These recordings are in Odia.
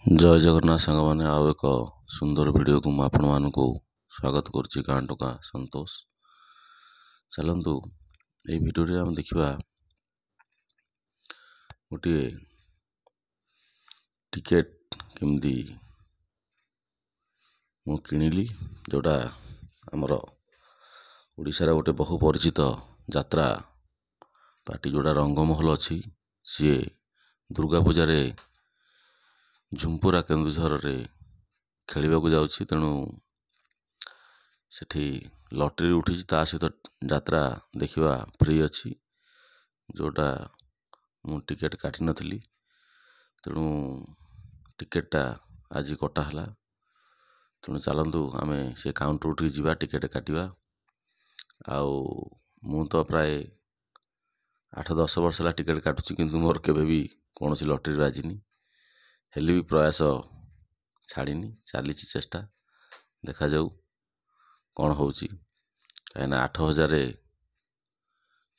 ଜୟ ଜଗନ୍ନାଥ ସାଙ୍ଗମାନେ, ଆଉ ଏକ ସୁନ୍ଦର ଭିଡ଼ିଓକୁ ମୁଁ ଆପଣମାନଙ୍କୁ ସ୍ୱାଗତ କରୁଛି। ଗାଁ ଟୋକା ସନ୍ତୋଷ। ଚାଲନ୍ତୁ ଏହି ଭିଡ଼ିଓରେ ଆମେ ଦେଖିବା ଗୋଟିଏ ଟିକେଟ୍ କେମିତି ମୁଁ କିଣିଲି, ଯେଉଁଟା ଆମର ଓଡ଼ିଶାର ଗୋଟେ ବହୁ ପରିଚିତ ଯାତ୍ରା ପାର୍ଟି ଯେଉଁଟା ରଙ୍ଗମହଲ ଅଛି, ସିଏ ଦୁର୍ଗା ପୂଜାରେ ଝୁମ୍ପୁରା କେନ୍ଦୁଝରରେ ଖେଳିବାକୁ ଯାଉଛି। ତେଣୁ ସେଠି ଲଟେରୀ ଉଠିଛି, ତା ସହିତ ଯାତ୍ରା ଦେଖିବା ଫ୍ରି ଅଛି, ଯେଉଁଟା ମୁଁ ଟିକେଟ୍ କାଟିନଥିଲି। ତେଣୁ ଟିକେଟ୍ଟା ଆଜି କଟା ହେଲା। ତେଣୁ ଚାଲନ୍ତୁ ଆମେ ସେ କାଉଣ୍ଟରଠିକି ଯିବା, ଟିକେଟ୍ କାଟିବା। ଆଉ ମୁଁ ତ ପ୍ରାୟ 8-10 ବର୍ଷ ହେଲା ଟିକେଟ୍ କାଟୁଛି, କିନ୍ତୁ ମୋର କେବେ ବି କୌଣସି ଲଟେରୀ ବାଜିନି। ହେଲେ ବି ପ୍ରୟାସ ଛାଡ଼ିନି, ଚାଲିଛି ଚେଷ୍ଟା। ଦେଖାଯାଉ କ'ଣ ହେଉଛି। କାହିଁକିନା 8,000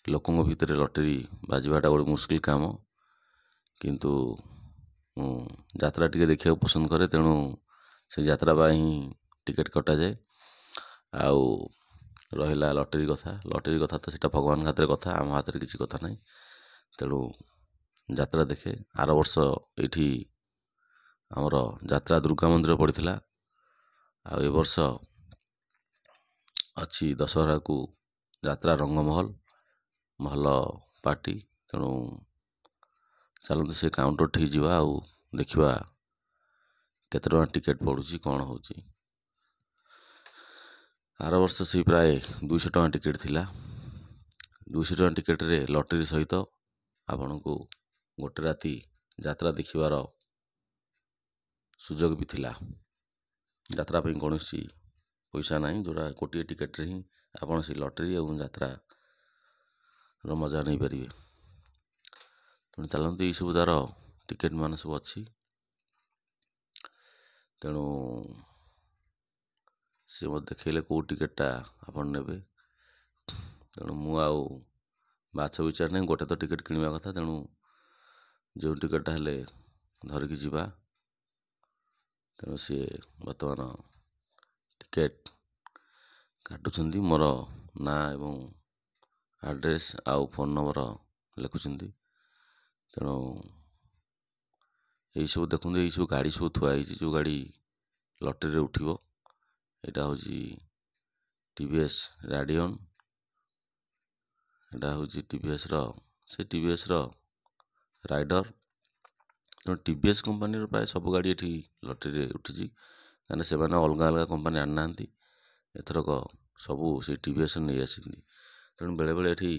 ଲୋକଙ୍କ ଭିତରେ ଲଟେରୀ ବାଜିବାଟା ଗୋଟେ ମୁସ୍କିଲ କାମ। କିନ୍ତୁ ମୁଁ ଯାତ୍ରା ଟିକେ ଦେଖିବାକୁ ପସନ୍ଦ କରେ, ତେଣୁ ସେ ଯାତ୍ରା ପାଇଁ ହିଁ ଟିକେଟ୍ କଟାଯାଏ। ଆଉ ରହିଲା ଲଟେରୀ କଥା ତ ସେଇଟା ଭଗବାନଙ୍କ ହାତରେ କଥା, ଆମ ହାତରେ କିଛି କଥା ନାହିଁ। ତେଣୁ ଯାତ୍ରା ଦେଖେ। ଆର ବର୍ଷ ଏଇଠି ଆମର ଯାତ୍ରା ଦୁର୍ଗା ମନ୍ଦିର ପଡ଼ିଥିଲା, ଆଉ ଏ ବର୍ଷ ଅଛି ଦଶହରାକୁ ଯାତ୍ରା ରଙ୍ଗମହଲ, ଭଲ ପାର୍ଟି। ତେଣୁ ଚାଲନ୍ତୁ ସେ କାଉଣ୍ଟରଠିକି ଯିବା, ଆଉ ଦେଖିବା କେତେ ଟଙ୍କା ଟିକେଟ୍ ପଡ଼ୁଛି, କ'ଣ ହେଉଛି। ଆର ବର୍ଷ ସେଇ ପ୍ରାୟ 200 ଟଙ୍କା ଟିକେଟ୍ ଥିଲା। 200 ଟଙ୍କା ଟିକେଟ୍ରେ ଲଟେରୀ ସହିତ ଆପଣଙ୍କୁ ଗୋଟେ ରାତି ଯାତ୍ରା ଦେଖିବାର ସୁଯୋଗ ବି ଥିଲା। ଯାତ୍ରା ପାଇଁ କୌଣସି ପଇସା ନାହିଁ, ଯେଉଁଟା ଗୋଟିଏ ଟିକେଟ୍ରେ ହିଁ ଆପଣ ସେ ଲଟେରୀ ଏବଂ ଯାତ୍ରାର ମଜା ନେଇପାରିବେ। ତେଣୁ ଚାଲନ୍ତୁ, ଏଇସବୁ ତା'ର ଟିକେଟ୍ ମାନେ ସବୁ ଅଛି। ତେଣୁ ସେ ମୋତେ ଦେଖେଇଲେ କେଉଁ ଟିକେଟ୍ଟା ଆପଣ ନେବେ। ତେଣୁ ମୁଁ ଆଉ ବାଛ ବିଚାର ନାହିଁ, ଗୋଟେ ତ ଟିକେଟ୍ କିଣିବା କଥା। ତେଣୁ ଯେଉଁ ଟିକେଟ୍ଟା ହେଲେ ଧରିକି ଯିବା। ତେଣୁ ସିଏ ବର୍ତ୍ତମାନ ଟିକେଟ୍ କାଟୁଛନ୍ତି, ମୋର ନାଁ ଏବଂ ଆଡ୍ରେସ୍ ଆଉ ଫୋନ୍ ନମ୍ବର ଲେଖୁଛନ୍ତି। ତେଣୁ ଏଇସବୁ ଦେଖନ୍ତୁ, ଏଇସବୁ ଗାଡ଼ି ସବୁ ଥୁଆ ହେଇଛି, ଯେଉଁ ଗାଡ଼ି ଲଟେରୀରେ ଉଠିବ। ଏଇଟା ହେଉଛି TVS ରାଡ଼ିଅନ୍, ଏଇଟା ହେଉଛି TVSର ରାଇଡ଼ର। ତେଣୁ TVS କମ୍ପାନୀର ପ୍ରାୟ ସବୁ ଗାଡ଼ି ଏଠି ଲଟେରୀରେ ଉଠିଛି, କାହିଁକିନା ସେମାନେ ଅଲଗା ଅଲଗା କମ୍ପାନୀ ଆଣିନାହାନ୍ତି। ଏଥରକ ସବୁ ସେ TVSରେ ନେଇ ଆସିଛନ୍ତି। ତେଣୁ ବେଳେବେଳେ ଏଠି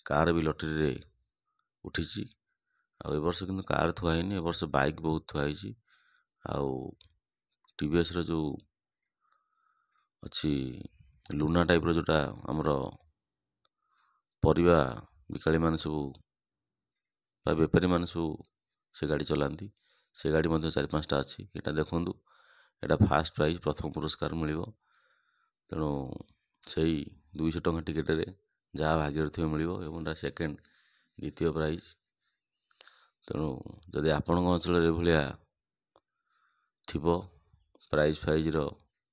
କାର୍ ବି ଲଟେରୀରେ ଉଠିଛି। ଆଉ ଏ ବର୍ଷ କିନ୍ତୁ କାର୍ ଥୁଆ ହେଇନି, ଏ ବର୍ଷ ବାଇକ୍ ବହୁତ ଥୁଆ ହେଇଛି। ଆଉ TVSର ଯେଉଁ ଅଛି ଲୁନା ଟାଇପ୍ର, ଯେଉଁଟା ଆମର ପରିବା ବିକାଳୀମାନେ ସବୁ ବା ବେପାରୀମାନେ ସବୁ ସେ ଗାଡ଼ି ଚଲାନ୍ତି, ସେ ଗାଡ଼ି ମଧ୍ୟ 4-5ଟା ଅଛି। ଏଇଟା ଦେଖନ୍ତୁ, ଏଇଟା ଫାଷ୍ଟ ପ୍ରାଇଜ୍, ପ୍ରଥମ ପୁରସ୍କାର ମିଳିବ। ତେଣୁ ସେଇ 200 ଟଙ୍କା ଟିକେଟ୍ରେ ଯାହା ଭାଗ୍ୟରେ ଥିବ ମିଳିବ, ଏବଂ ଏଇଟା ସେକେଣ୍ଡ, ଦ୍ୱିତୀୟ ପ୍ରାଇଜ୍। ତେଣୁ ଯଦି ଆପଣଙ୍କ ଅଞ୍ଚଳରେ ଏଭଳିଆ ଥିବ ପ୍ରାଇଜ୍ର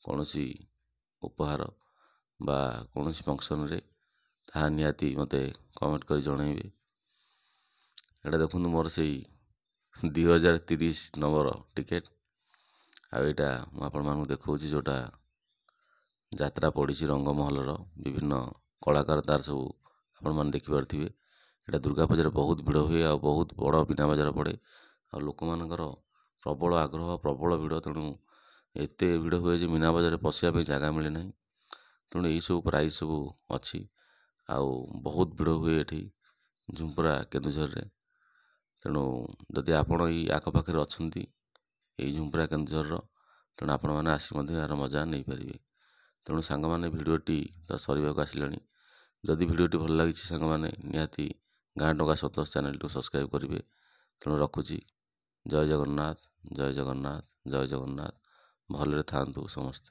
କୌଣସି ଉପହାର ବା କୌଣସି ଫଙ୍କସନ୍ରେ, ତାହା ନିହାତି ମୋତେ କମେଣ୍ଟ କରି ଜଣାଇବେ। ଏଇଟା ଦେଖନ୍ତୁ, ମୋର ସେଇ 2030 ନମ୍ବର ଟିକେଟ୍। ଆଉ ଏଇଟା ମୁଁ ଆପଣମାନଙ୍କୁ ଦେଖାଉଛି, ଯେଉଁଟା ଯାତ୍ରା ପଡ଼ିଛି ରଙ୍ଗମହଲର। ବିଭିନ୍ନ କଳାକାର ତାର ସବୁ ଆପଣମାନେ ଦେଖିପାରୁଥିବେ। ଏଇଟା ଦୁର୍ଗା ପୂଜାରେ ବହୁତ ଭିଡ଼ ହୁଏ, ଆଉ ବହୁତ ବଡ଼ ମୀନା ବଜାର ପଡ଼େ, ଆଉ ଲୋକମାନଙ୍କର ପ୍ରବଳ ଆଗ୍ରହ, ପ୍ରବଳ ଭିଡ଼। ତେଣୁ ଏତେ ଭିଡ଼ ହୁଏ ଯେ ମୀନା ବଜାରରେ ପଶିବା ପାଇଁ ଜାଗା ମିଳେ ନାହିଁ। ତେଣୁ ଏଇସବୁ ପ୍ରାଇଜ୍ ସବୁ ଅଛି, ଆଉ ବହୁତ ଭିଡ଼ ହୁଏ ଏଠି ଝୁମ୍ପୁରା କେନ୍ଦୁଝରରେ। ତେଣୁ ଯଦି ଆପଣ ଏଇ ଆଖପାଖରେ ଅଛନ୍ତି, ଏଇ ଝୁମ୍ପୁରା କେନ୍ଦୁଝରର, ତେଣୁ ଆପଣମାନେ ଆସି ମଧ୍ୟ ଏହାର ମଜା ନେଇପାରିବେ। ତେଣୁ ସାଙ୍ଗମାନେ, ଭିଡ଼ିଓଟି ତ ସରିବାକୁ ଆସିଲାଣି। ଯଦି ଭିଡ଼ିଓଟି ଭଲ ଲାଗିଛି ସାଙ୍ଗମାନେ, ନିହାତି ଗାଁ ଟୋକା ସନ୍ତୋଷ ଚ୍ୟାନେଲକୁ ସବସ୍କ୍ରାଇବ୍ କରିବେ। ତେଣୁ ରଖୁଛି। ଜୟ ଜଗନ୍ନାଥ, ଜୟ ଜଗନ୍ନାଥ, ଜୟ ଜଗନ୍ନାଥ। ଭଲରେ ଥାଆନ୍ତୁ ସମସ୍ତେ।